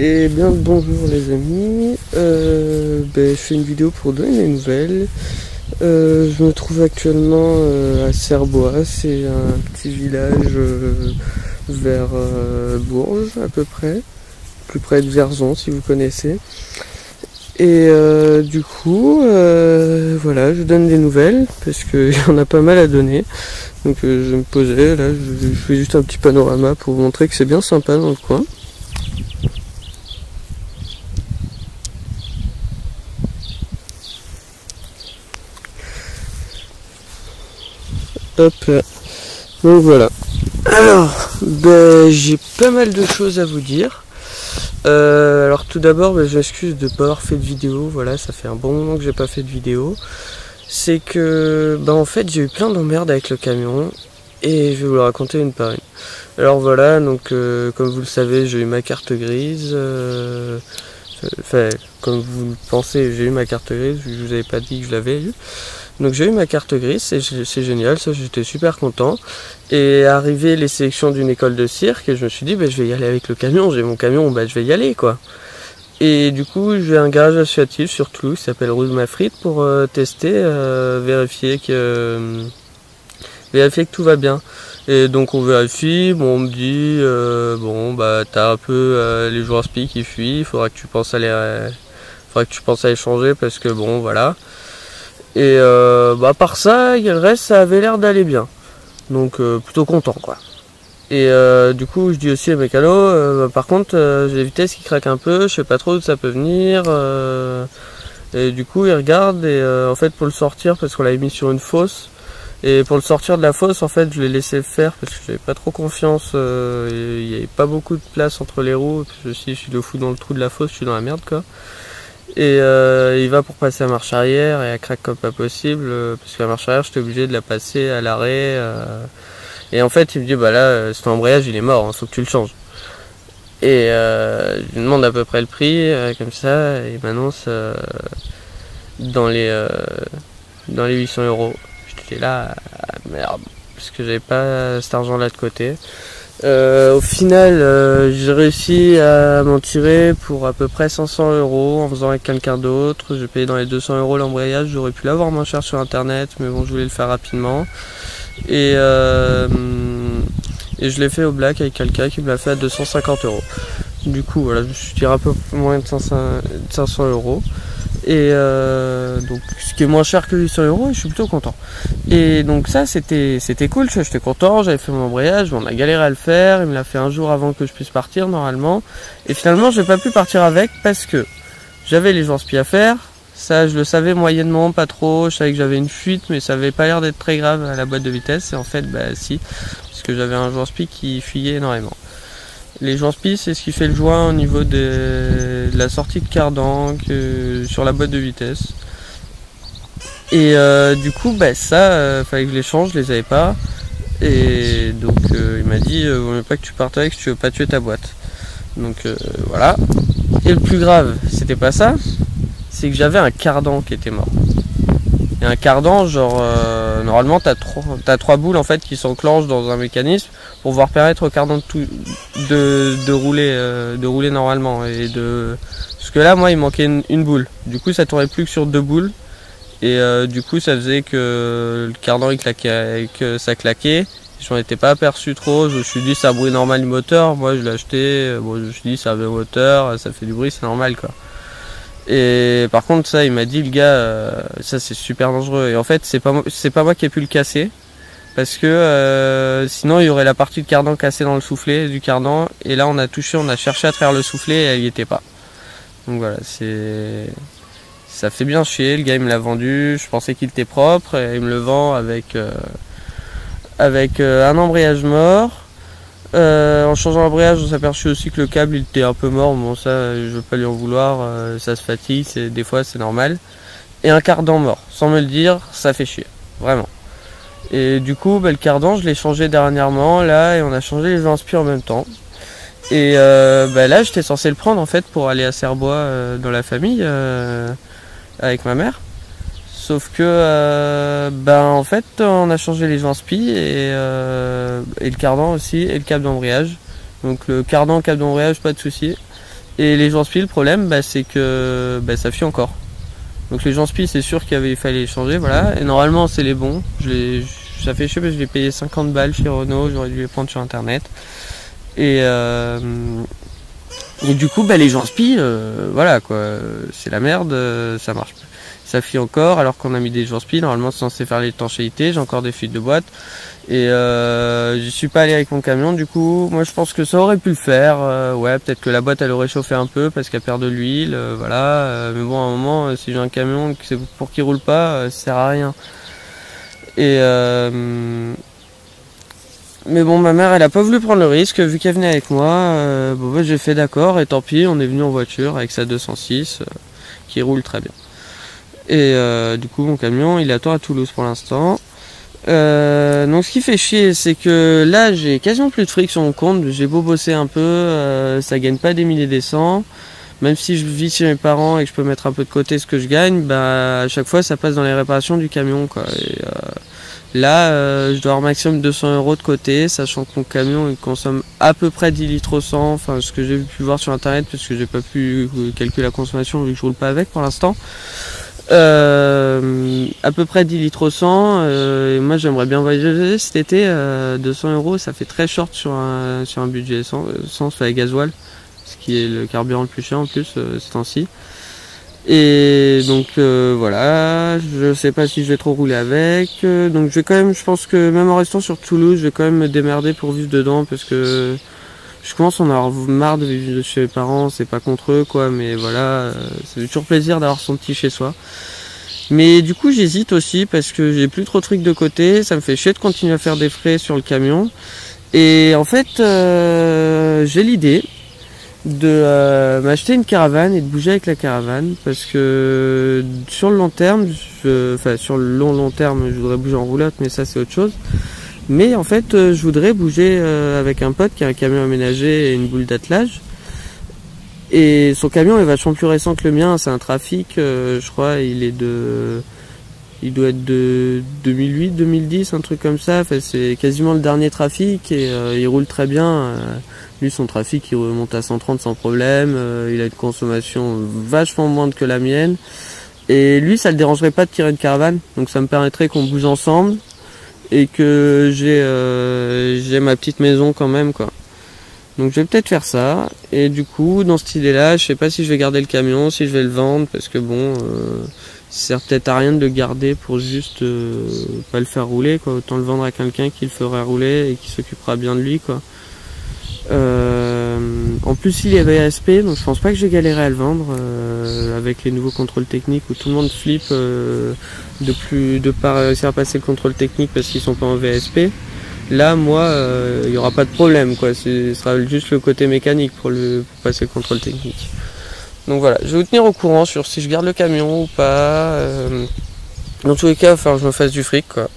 Et bien le bonjour les amis, je fais une vidéo pour donner des nouvelles. Je me trouve actuellement à Cerbois, c'est un petit village vers Bourges à peu près, plus près de Vierzon si vous connaissez. Et du coup, voilà, je donne des nouvelles parce qu'il y en a pas mal à donner. Donc je me posais, là je fais juste un petit panorama pour vous montrer que c'est bien sympa dans le coin. Hop, donc voilà. Alors, j'ai pas mal de choses à vous dire. Alors tout d'abord, je m'excuse de ne pas avoir fait de vidéo. Voilà, ça fait un bon moment que j'ai pas fait de vidéo. C'est que, en fait, j'ai eu plein d'emmerdes avec le camion et je vais vous le raconter une par une. Alors voilà, donc comme vous le savez, j'ai eu ma carte grise. Enfin, comme vous le pensez, j'ai eu ma carte grise. Je vous avais pas dit que je l'avais eu. Donc j'ai eu ma carte grise, c'est génial, ça j'étais super content. Et arrivé les sélections d'une école de cirque, et je me suis dit je vais y aller avec le camion, j'ai mon camion, je vais y aller quoi. Et du coup j'ai un garage associatif sur Toulouse qui s'appelle Rue de Mafrite pour tester, vérifier que tout va bien. Et donc on vérifie, on me dit t'as un peu les joueurs spi qui fuient, faudra que tu penses à les changer parce que voilà. Et à part ça, le reste ça avait l'air d'aller bien. Donc plutôt content quoi. Et du coup je dis aussi à mécano, par contre j'ai les vitesses qui craquent un peu, je sais pas trop d'où ça peut venir. Et du coup il regarde et en fait pour le sortir, parce qu'on l'avait mis sur une fosse, et pour le sortir de la fosse en fait je l'ai laissé faire parce que j'avais pas trop confiance, il n'y avait pas beaucoup de place entre les roues, et puis je suis le fou dans le trou de la fosse, je suis dans la merde quoi. Et il va pour passer à marche arrière et elle craque comme pas possible, parce que la marche arrière j'étais obligé de la passer à l'arrêt, et en fait il me dit là cet embrayage il est mort, faut que tu le changes. Et je lui demande à peu près le prix, comme ça, et il m'annonce dans les 800 €. J'étais là, merde, parce que j'avais pas cet argent là de côté. Au final, j'ai réussi à m'en tirer pour à peu près 500 € en faisant avec quelqu'un d'autre. J'ai payé dans les 200 € l'embrayage, j'aurais pu l'avoir moins cher sur internet, mais bon, je voulais le faire rapidement. Et je l'ai fait au black avec quelqu'un qui me l'a fait à 250 €. Du coup, voilà, je me suis tiré un peu moins de 500 €. Et donc ce qui est moins cher que 800 €, et je suis plutôt content. Et donc ça c'était cool, j'étais content, j'avais fait mon embrayage, on a galéré à le faire, il me l'a fait un jour avant que je puisse partir normalement. Et finalement j'ai pas pu partir avec parce que j'avais les joints spi à faire, ça je le savais moyennement, pas trop, je savais que j'avais une fuite mais ça avait pas l'air d'être très grave à la boîte de vitesse, et en fait si, parce que j'avais un joint spi qui fuyait énormément. Les joints spi, c'est ce qui fait le joint au niveau de la sortie de cardan sur la boîte de vitesse. Et du coup, fallait que je les change, je les avais pas. Et donc, il m'a dit, vaut mieux pas que tu partes avec si tu veux pas tuer ta boîte. Donc, voilà. Et le plus grave, c'était pas ça, c'est que j'avais un cardan qui était mort. Et un cardan, genre, normalement, t'as trois boules en fait qui s'enclenchent dans un mécanisme pour pouvoir permettre au cardan de rouler normalement. Parce que là, moi, il manquait une boule. Du coup, ça tournait plus que sur 2 boules. Et du coup, ça faisait que le cardan il claquait, que ça claquait. Je m'en étais pas aperçu trop. Je me suis dit, c'est un bruit normal du moteur. Moi, je l'ai acheté. Je me suis dit, c'est un moteur, ça fait du bruit, c'est normal quoi. Et par contre ça il m'a dit le gars, ça c'est super dangereux, et en fait c'est pas moi qui ai pu le casser, parce que sinon il y aurait la partie de cardan cassée dans le soufflet du cardan, et là on a cherché à travers le soufflet et elle y était pas. Donc voilà, ça fait bien chier. Le gars il me l'a vendu, je pensais qu'il était propre, et il me le vend avec un embrayage mort. En changeant l'embrayage, on s'est aperçu aussi que le câble il était un peu mort. Bon, ça je veux pas lui en vouloir, ça se fatigue, des fois c'est normal. Et un cardan mort, sans me le dire, ça fait chier, vraiment. Et du coup le cardan je l'ai changé dernièrement là, et on a changé les joints spi en même temps. Et là j'étais censé le prendre en fait pour aller à Cerbois dans la famille avec ma mère. Sauf que en fait on a changé les joints spi et le cardan aussi, et le câble d'embrayage. Donc le cardan, câble d'embrayage, pas de souci. Et les joints-spi, le problème, c'est que ça fuit encore. Donc les joints-spi, c'est sûr qu'il fallait les changer, voilà. Et normalement, c'est les bons. Ça fait chier parce que je l'ai payé 50 balles chez Renault, j'aurais dû les prendre sur internet. Et du coup, les joints-spi, voilà quoi, c'est la merde, ça marche pas. Ça fuit encore alors qu'on a mis des joints-spi, normalement c'est censé faire l'étanchéité, j'ai encore des fuites de boîte. Et je suis pas allé avec mon camion, du coup, moi je pense que ça aurait pu le faire. Ouais, peut-être que la boîte elle aurait chauffé un peu parce qu'elle perd de l'huile, voilà. Mais bon, à un moment, si j'ai un camion que c'est pour qu'il roule pas, ça sert à rien. Et mais bon, ma mère elle a pas voulu prendre le risque vu qu'elle venait avec moi. J'ai fait d'accord et tant pis, on est venu en voiture avec sa 206 qui roule très bien. Et du coup mon camion il attend à Toulouse pour l'instant. Donc ce qui fait chier c'est que là j'ai quasiment plus de fric sur mon compte. J'ai beau bosser un peu, ça gagne pas des milliers et des cents. Même si je vis chez mes parents et que je peux mettre un peu de côté ce que je gagne, à chaque fois ça passe dans les réparations du camion quoi. Et là je dois avoir maximum 200 € de côté, sachant que mon camion il consomme à peu près 10 litres au 100, enfin ce que j'ai pu voir sur internet parce que j'ai pas pu calculer la consommation vu que je roule pas avec pour l'instant. À peu près 10 litres au 100, et moi j'aimerais bien voyager cet été. 200 € ça fait très short sur un budget essence avec gasoil, ce qui est le carburant le plus cher en plus ce temps-ci. Et donc voilà, je sais pas si je vais trop rouler avec, donc je vais quand même, je pense que même en restant sur Toulouse, je vais quand même me démerder pour vivre dedans parce que je commence à en avoir marre de vivre chez mes parents, c'est pas contre eux quoi, mais voilà, ça fait toujours plaisir d'avoir son petit chez soi. Mais du coup j'hésite aussi parce que j'ai plus trop de trucs de côté, ça me fait chier de continuer à faire des frais sur le camion. Et en fait j'ai l'idée de m'acheter une caravane et de bouger avec la caravane parce que sur le long terme, sur le long terme je voudrais bouger en roulotte mais ça c'est autre chose. Mais en fait, je voudrais bouger avec un pote qui a un camion aménagé et une boule d'attelage. Et son camion est vachement plus récent que le mien, c'est un Trafic, je crois, il doit être de 2008, 2010, un truc comme ça. Enfin, c'est quasiment le dernier Trafic et il roule très bien. Lui, son Trafic, il remonte à 130 sans problème. Il a une consommation vachement moindre que la mienne. Et lui, ça le dérangerait pas de tirer une caravane. Donc ça me permettrait qu'on bouge ensemble. Et que j'ai ma petite maison quand même quoi. Donc je vais peut-être faire ça. Et du coup dans cette idée là, je sais pas si je vais garder le camion, si je vais le vendre, parce que bon ça sert peut-être à rien de le garder pour juste pas le faire rouler quoi. Autant le vendre à quelqu'un qui le fera rouler et qui s'occupera bien de lui quoi. En plus il y avait ASP, donc je pense pas que j'ai galéré à le vendre avec les nouveaux contrôles techniques où tout le monde flippe de pas réussir à passer le contrôle technique parce qu'ils sont pas en VSP. Là moi il y aura pas de problème quoi, ce sera juste le côté mécanique pour passer le contrôle technique. Donc voilà, je vais vous tenir au courant sur si je garde le camion ou pas. Dans tous les cas il va falloir que je me fasse du fric quoi.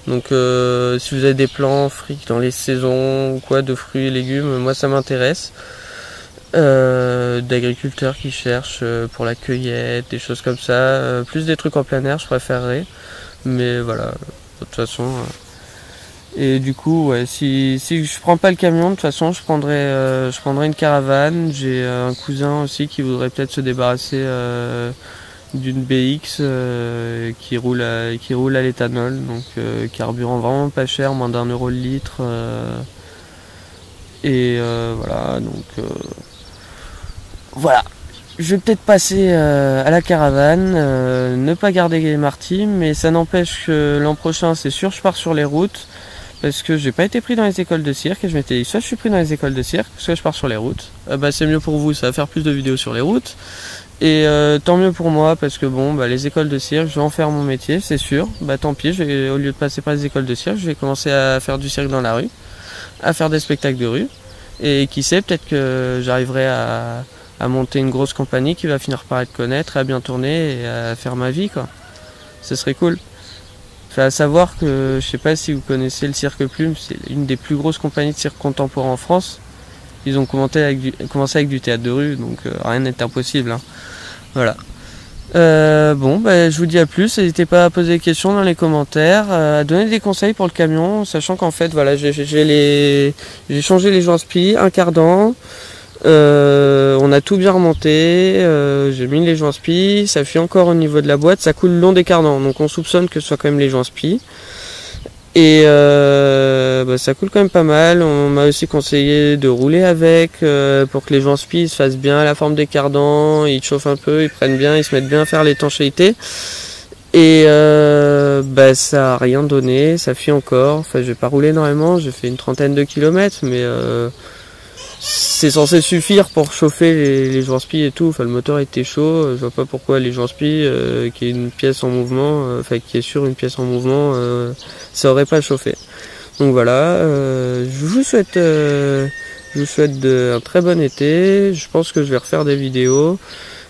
Donc si vous avez des plans fric dans les saisons ou quoi de fruits et légumes, moi ça m'intéresse. D'agriculteurs qui cherchent pour la cueillette, des choses comme ça, plus des trucs en plein air je préférerais, mais voilà, de toute façon. Et du coup ouais, si je prends pas le camion, de toute façon je prendrai une caravane. J'ai un cousin aussi qui voudrait peut-être se débarrasser d'une BX qui roule à l'éthanol, donc carburant vraiment pas cher, moins d'1 € le litre. Voilà, donc voilà, je vais peut-être passer à la caravane, ne pas garder les Marty, mais ça n'empêche que l'an prochain c'est sûr je pars sur les routes parce que j'ai pas été pris dans les écoles de cirque et je m'étais dit soit je suis pris dans les écoles de cirque, soit je pars sur les routes. C'est mieux pour vous, ça va faire plus de vidéos sur les routes. Et tant mieux pour moi parce que bon les écoles de cirque, je vais en faire mon métier, c'est sûr. Tant pis, au lieu de passer par les écoles de cirque, je vais commencer à faire du cirque dans la rue, à faire des spectacles de rue. Et qui sait, peut-être que j'arriverai à monter une grosse compagnie qui va finir par être connaître, à bien tourner et à faire ma vie quoi. Ce serait cool. Enfin, à savoir que je sais pas si vous connaissez le Cirque Plume, c'est une des plus grosses compagnies de cirque contemporain en France. Ils ont commencé avec du théâtre de rue, donc rien n'est impossible hein. Voilà. Je vous dis à plus, n'hésitez pas à poser des questions dans les commentaires, à donner des conseils pour le camion, sachant qu'en fait voilà j'ai changé les joints spi, un cardan, On a tout bien remonté, j'ai mis les joints spi, ça fuit encore au niveau de la boîte, ça coule le long des cardans, donc on soupçonne que ce soit quand même les joints spi. Et ça coule quand même pas mal. On m'a aussi conseillé de rouler avec pour que les joints spi se fassent bien à la forme des cardans, ils chauffent un peu, ils prennent bien, ils se mettent bien à faire l'étanchéité. Et ça a rien donné, ça fuit encore. Enfin, je vais pas rouler énormément, j'ai fait une 30aine de kilomètres, mais c'est censé suffire pour chauffer les joints spi et tout. Enfin, le moteur était chaud, je vois pas pourquoi les joints spi qui est une pièce en mouvement, qui est sur une pièce en mouvement, ça aurait pas chauffé. Donc voilà, je vous souhaite un très bon été. Je pense que je vais refaire des vidéos.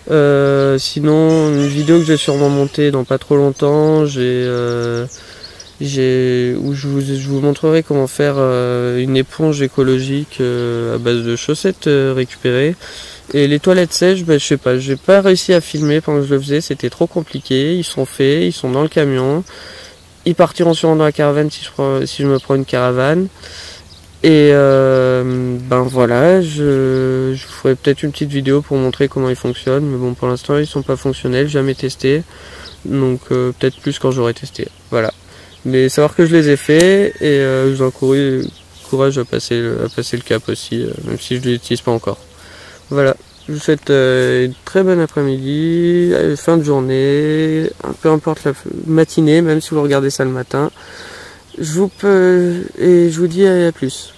Sinon, une vidéo que j'ai sûrement montée dans pas trop longtemps, où je vous montrerai comment faire une éponge écologique à base de chaussettes récupérées. Et les toilettes sèches, je sais pas, j'ai pas réussi à filmer pendant que je le faisais, c'était trop compliqué. Ils sont faits, ils sont dans le camion. Ils partiront sûrement dans la caravane si je me prends une caravane. Et voilà, je ferai peut-être une petite vidéo pour montrer comment ils fonctionnent. Mais bon, pour l'instant, ils sont pas fonctionnels, jamais testé. Donc peut-être plus quand j'aurai testé. Voilà. Mais savoir que je les ai faits et je vous encourage à passer le cap aussi, même si je ne les utilise pas encore. Voilà. Je vous souhaite une très bonne après-midi, fin de journée, peu importe la matinée, même si vous regardez ça le matin. Je vous dis à plus.